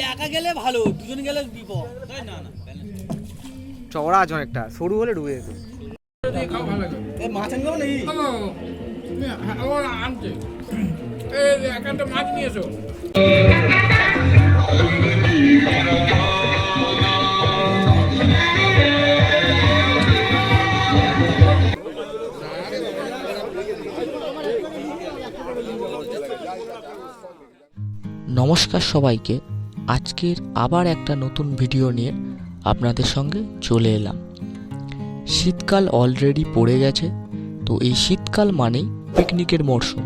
একা গেলে ভালো, দুজন গেলে বিপদ। না না, চওড়া আছে অনেকটা, সরু হলে ডুবে যেত। মাছ আনবো নাকি? আনছে একটা মাছ নিয়ে এসো। নমস্কার সবাইকে। আজকের আবার একটা নতুন ভিডিও নিয়ে আপনাদের সঙ্গে চলে এলাম। শীতকাল অলরেডি পড়ে গেছে, তো এই শীতকাল মানেই পিকনিকের মরশুম।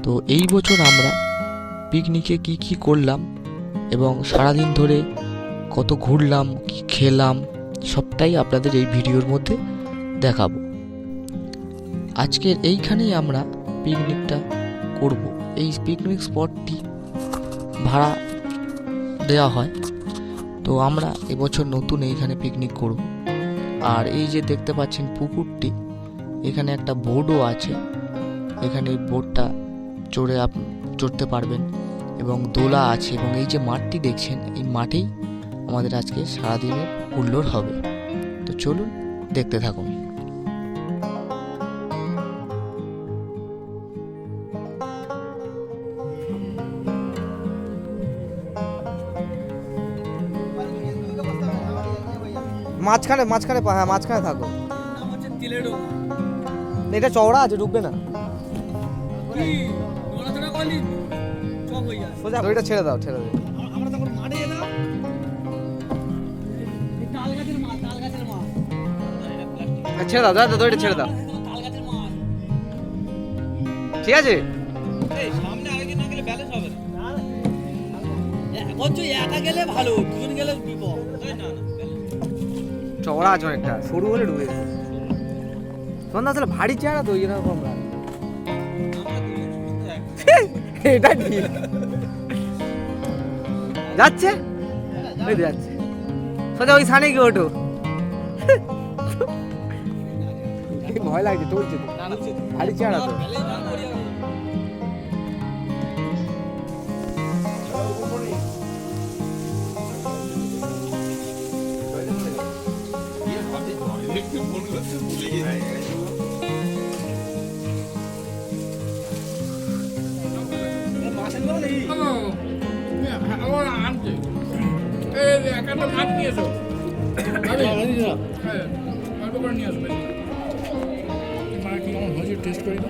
তো এই বছর আমরা পিকনিকে কি করলাম এবং সারাদিন ধরে কত ঘুরলাম, কি খেলাম, সবটাই আপনাদের এই ভিডিওর মধ্যে দেখাবো। আজকের এইখানেই আমরা পিকনিকটা করব। এই পিকনিক স্পটটি ভাড়া দেওয়া হয়, তো আমরা এবছর নতুন এইখানে পিকনিক করব। আর এই যে দেখতে পাচ্ছেন পুকুরটি, এখানে একটা বোটও আছে, এখানে বোটটা চড়তে পারবেন এবং দোলা আছে। এবং এই যে মাঠটি দেখছেন, এই মাঠেই আমাদের আজকে সারাদিনের হুল্লোড় হবে। তো চলুন দেখতে থাকুন। মাঝখানে মাঝখানে হ্যাঁ মাঝখানে থাকো। এটা চওড়া আছে, ঢুকবে না। সোজা ওইটা ছেড়ে দাও, ছেড়ে দাও। ছেড়ে দাও, দাদা দড়িটা ছেড়ে দাও। ঠিক আছে, সামনে আরেকজন না গেলে ব্যালেন্স হবে না। একা গেলে ভালো, দুজন গেলে বিপদ। না না, চওড়া আছে অনেকটা, সরু হলে ডুবে যেত। সন্ধ্যা আসলে ভারী চেহারা তো এরকম না। এটা ঠিক যাচ্ছে, ওই যাচ্ছে সোজা ওই সানে গিয়ে ওঠো। ভয় লাগছে, টলছে ভারী চেহারা তো। আনছে একটা মাছ নিয়ে এসো। অল্প করে নিয়ে আসবে। মা কি কেমন হয়েছে টেস্ট করি তো।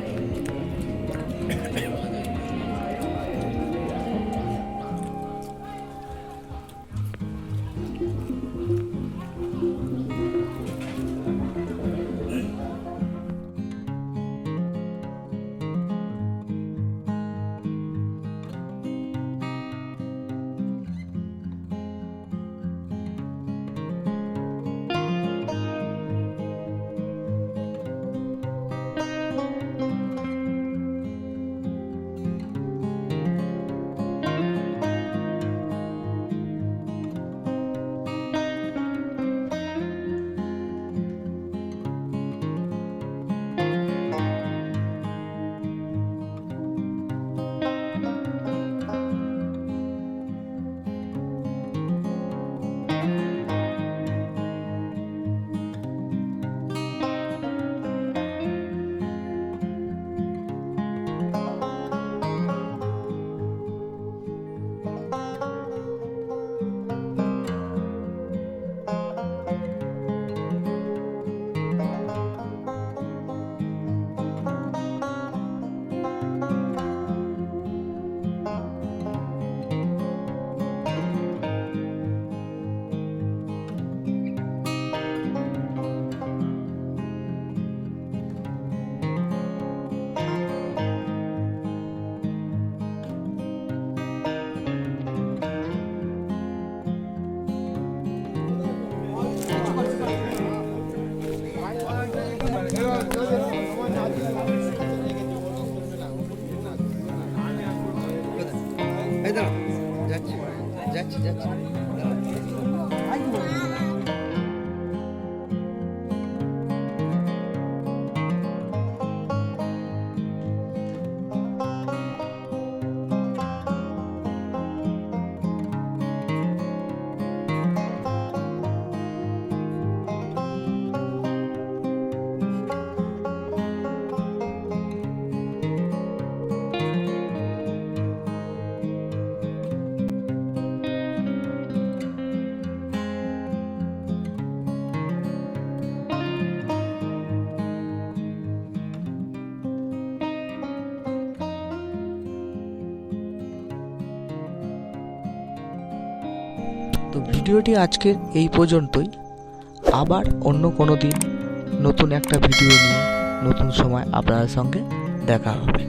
যাচ্ছি যাচ্ছি। তো ভিডিওটি আজকের এই পর্যন্তই। আবার অন্য কোনো দিন নতুন একটা ভিডিও নিয়ে নতুন সময় আপনাদের সঙ্গে দেখা হবে।